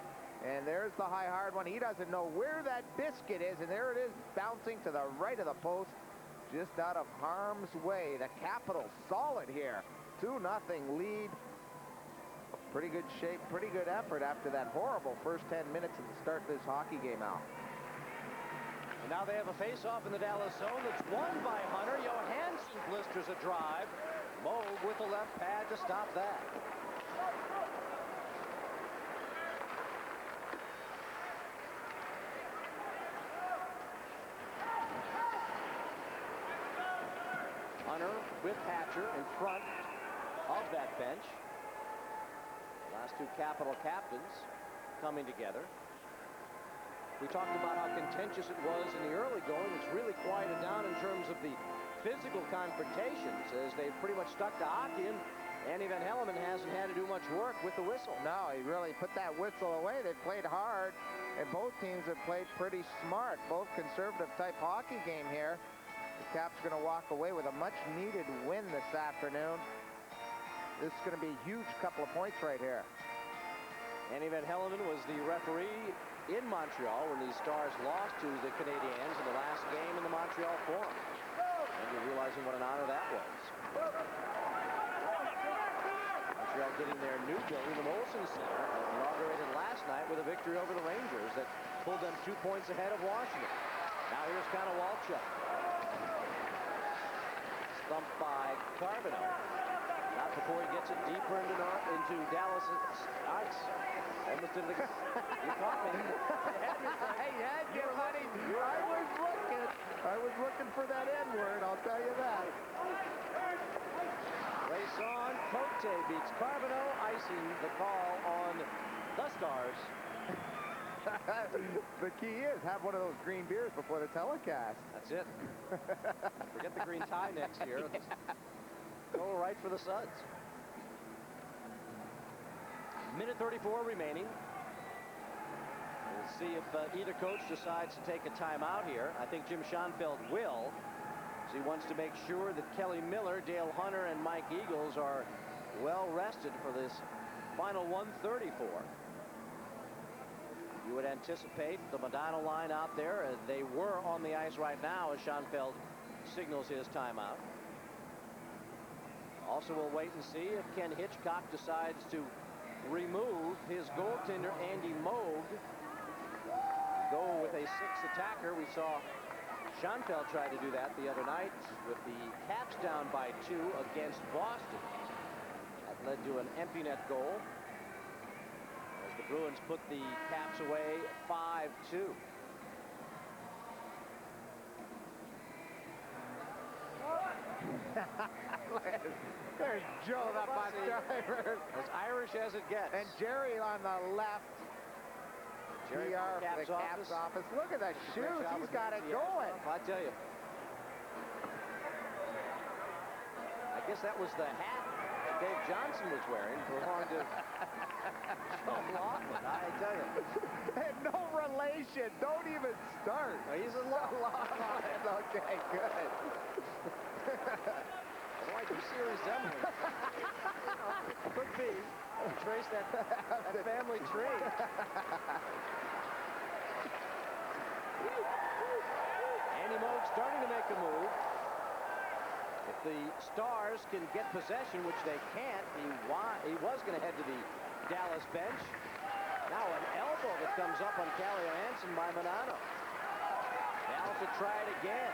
And there's the high hard one. He doesn't know where that biscuit is, and there it is bouncing to the right of the post, just out of harm's way. The Capitals solid here. 2-0 lead. Pretty good shape, pretty good effort after that horrible first 10 minutes at the start of this hockey game out. And now they have a face-off in the Dallas zone that's won by Hunter. Johansson blisters a drive. Moog with the left pad to stop that. Hunter with Hatcher in front of that bench. The last two Capital captains coming together. We talked about how contentious it was in the early going. It's really quieted down in terms of the physical confrontations as they've pretty much stuck to hockey. And Andy Van Hellemond hasn't had to do much work with the whistle. No, he really put that whistle away. They played hard, and both teams have played pretty smart. Both conservative-type hockey game here. The Caps are going to walk away with a much-needed win this afternoon. This is going to be a huge couple of points right here. Andy Van Hellemond was the referee in Montreal when the Stars lost to the Canadiens in the last game in the Montreal Forum. And you're realizing what an honor that was. Montreal getting their new building, the Molson Center, inaugurated last night with a victory over the Rangers that pulled them 2 points ahead of Washington. Now here's Connor Walchuk. Stumped by Carbonneau. Not before he gets it deeper into Dallas' ice. Almost into the... You caught me. I had you, buddy. I was looking for that N-word, I'll tell you that. Raison Cote beats Carbonneau, icing the call on the Stars. The key is have one of those green beers before the telecast. That's it. Forget the green tie next year. Let's go right for the Suds. Minute 34 remaining. We'll see if either coach decides to take a timeout here. I think Jim Schoenfeld will. He wants to make sure that Kelly Miller, Dale Hunter, and Mike Eagles are well rested for this final 134. You would anticipate the Modano line out there. They were on the ice right now as Schoenfeld signals his timeout. Also, we'll wait and see if Ken Hitchcock decides to remove his goaltender, Andy Moog. Go with a 6 attacker. We saw Schoenfeld tried to do that the other night with the Caps down by 2 against Boston. That led to an empty net goal as the Bruins put the Caps away 5-2. There's Joe, the bus driver. As Irish as it gets. And Jerry on the left. Jerry PR for the Caps office. Look at the shoes. He's got it going. I tell you. I guess that was the hat that Dave Johnson was wearing belonged to Tom Laughlin. I tell you. And no relation. Don't even start. He's a Laughlin. Okay, good. Why do you see a resemblance? Could be. Trace that family tree. Andy Moog starting to make a move. If the Stars can get possession, which they can't, he was going to head to the Dallas bench. Now an elbow that comes up on Calle Johansson by Modano. Dallas will try it again.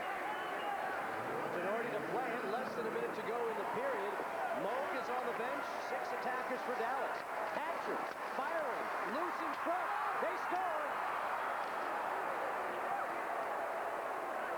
Tenardi to play it, less than a minute to go in the period. Moog is on the bench, 6 attackers for Dallas. Hatcher firing, loose in front. They score.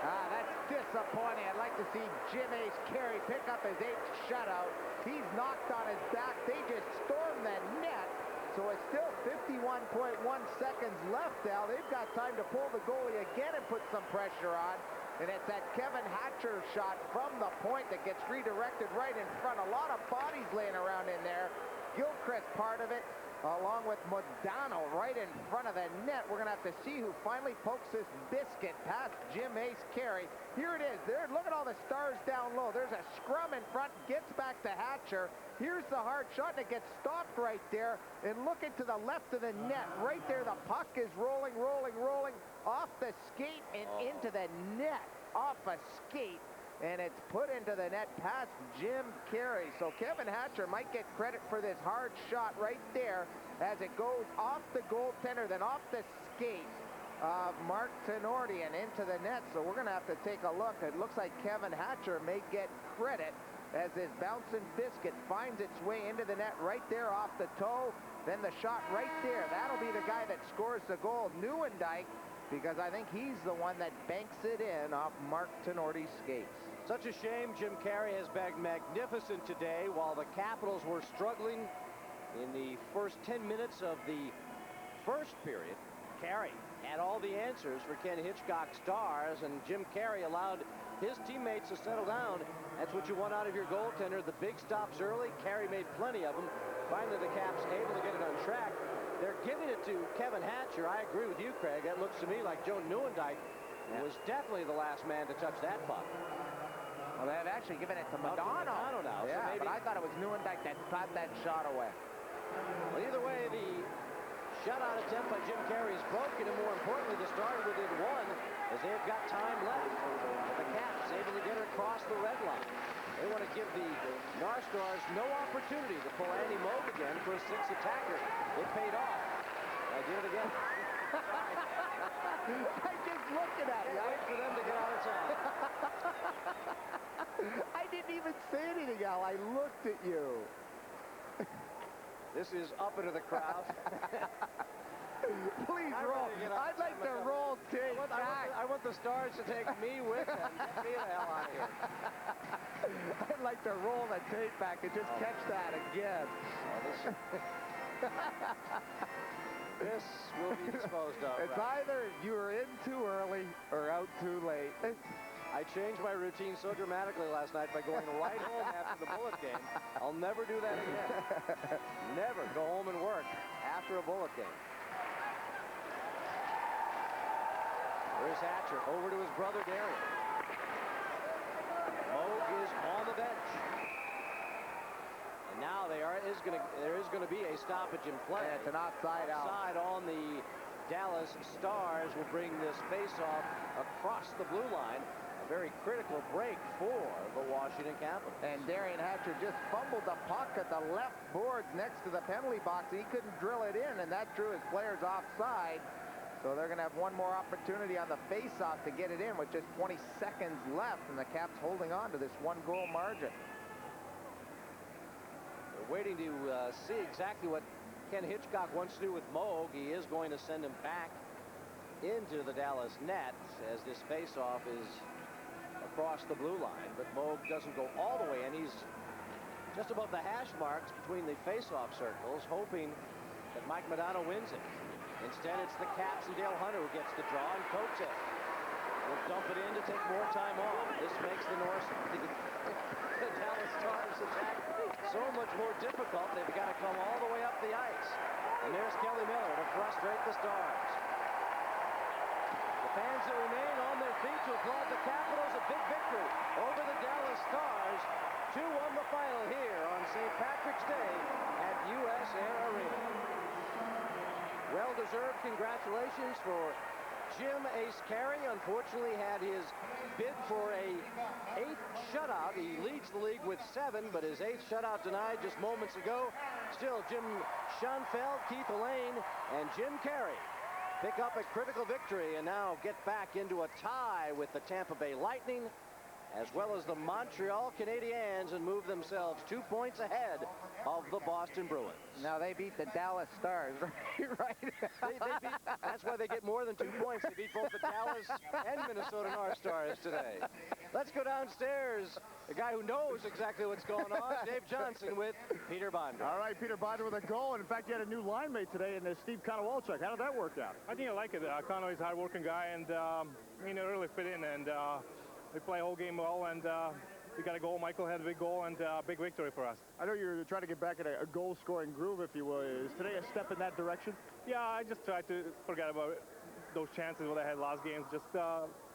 That's disappointing. I'd like to see Jim Ace Carey pick up his 8th shutout. He's knocked on his back. They just stormed the net. So it's still 51.1 seconds left, Al. They've got time to pull the goalie again and put some pressure on. And it's that Kevin Hatcher shot from the point that gets redirected right in front. A lot of bodies laying around in there. Gilchrist part of it, along with Modano right in front of the net. We're going to have to see who finally pokes this biscuit past Jim Ace Carey. Here it is. There, look at all the Stars down low. There's a scrum in front, gets back to Hatcher. Here's the hard shot, and it gets stopped right there. And look into the left of the net. Right there, the puck is rolling, off the skate and into the net. Off a skate. And it's put into the net past Jim Carey. So Kevin Hatcher might get credit for this hard shot right there as it goes off the goaltender, then off the skate of Mark Tenardi and into the net. So we're going to have to take a look. It looks like Kevin Hatcher may get credit as this bouncing biscuit finds its way into the net right there off the toe. Then the shot right there. That'll be the guy that scores the goal. Nieuwendyk, because I think he's the one that banks it in off Mark Tenardi's skates. Such a shame. Jim Carey has been magnificent today while the Capitals were struggling in the first 10 minutes of the first period. Carey had all the answers for Ken Hitchcock's Stars, and Jim Carey allowed his teammates to settle down. That's what you want out of your goaltender. The big stops early. Carey made plenty of them. Finally, the Caps able to get it on track. They're giving it to Kevin Hatcher. I agree with you, Craig. That looks to me like Joe Nieuwendyk was definitely the last man to touch that puck. Well, they had actually given it to Modano. Now, yeah, so maybe... but I thought it was Nieuwendyk that got that shot away. Well, either way, the shutout attempt by Jim Carey is broken, and more importantly, the Stars within one as they've got time left. But the Caps able to get her across the red line. They want to give the North Stars no opportunity to pull Andy Moog again for a sixth attacker. It paid off. I did it again. I just looking at you. Wait for them to get out of town. I didn't even say anything, Al. I looked at you. This is up into the crowd. Please roll. I'd like to roll tape back. I want the Stars to take me with them. Get me the hell out of here. I'd like to roll the tape back and just catch that again. This will be disposed of. It's either you were in too early or out too late. I changed my routine so dramatically last night by going right home after the Bullet game. I'll never do that again. Never go home and work after a Bullet game. There's Hatcher over to his brother Darian. Moog is on the bench. And now there is going to be a stoppage in play. Yeah, it's an offside out. Offside on the Dallas Stars will bring this face-off across the blue line. A very critical break for the Washington Capitals. And Darian Hatcher just fumbled the puck at the left boards next to the penalty box. He couldn't drill it in, and that drew his players offside. So they're going to have one more opportunity on the face-off to get it in with just 20 seconds left, and the Caps holding on to this one-goal margin. We're waiting to see exactly what Ken Hitchcock wants to do with Moog. He is going to send him back into the Dallas net as this face-off is across the blue line, but Moog doesn't go all the way in. He's just above the hash marks between the face-off circles, hoping that Mike Modano wins it. Instead, it's the Caps and Dale Hunter who gets the draw, and Coates will dump it in to take more time off. This makes the Dallas Stars attack so much more difficult. They've got to come all the way up the ice. And there's Kelly Miller to frustrate the Stars. The fans that remain on their feet to applaud the Capitals. A big victory over the Dallas Stars. 2-1 the final here on St. Patrick's Day at US Air Arena. Well-deserved congratulations for Jim Ace Carey. Unfortunately had his bid for a 8th shutout. He leads the league with 7, but his 8th shutout denied just moments ago. Still, Jim Schoenfeld, Keith Allain, and Jim Carey pick up a critical victory and now get back into a tie with the Tampa Bay Lightning as well as the Montreal Canadiens and move themselves 2 points ahead of the Boston Bruins. Now they beat the Dallas Stars, right? They beat, that's why they get more than 2 points. They beat both the Dallas and Minnesota North Stars today. Let's go downstairs. The guy who knows exactly what's going on, Dave Johnson with Peter Bonder. All right, Peter Bonder with a goal. And in fact, you had a new line mate today in Steve Konowalchuk. How did that work out? I think I like it. Conway's a hard-working guy, and he really fit in. And we play a whole game well, and we got a goal. Michael had a big goal, and big victory for us. I know you're trying to get back in a goal-scoring groove, if you will. Is today a step in that direction? Yeah, I just tried to forget about those chances what I had last game. Just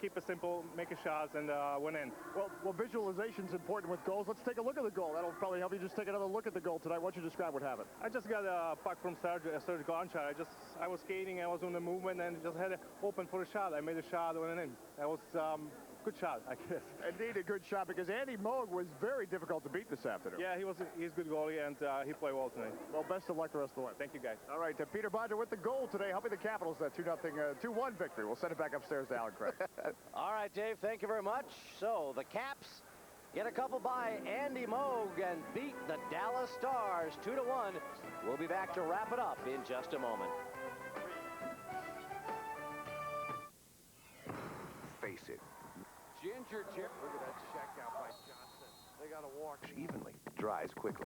keep it simple, make a shots, and win in. Well, visualization's important with goals. Let's take a look at the goal. That'll probably help you just take another look at the goal tonight. Why don't you describe what happened? I just got a puck from Serge Gonchar. I was skating, I was on the movement, and just had it open for a shot. I made a shot, went in. That was good shot, I guess. Indeed, a good shot, because Andy Moog was very difficult to beat this afternoon. Yeah, he's a good goalie, and he played well tonight. Well, best of luck the rest of the way. Thank you, guys. All right, Peter Bonder with the goal today, helping the Capitals that 2-1 victory. We'll send it back upstairs to Alan Craig. All right, Dave, thank you very much. So the Caps get a couple by Andy Moog and beat the Dallas Stars 2-1. We'll be back to wrap it up in just a moment. Face it. Ginger Chip. Look at that check out by Johnson. They got to walk Evenly, dries quickly.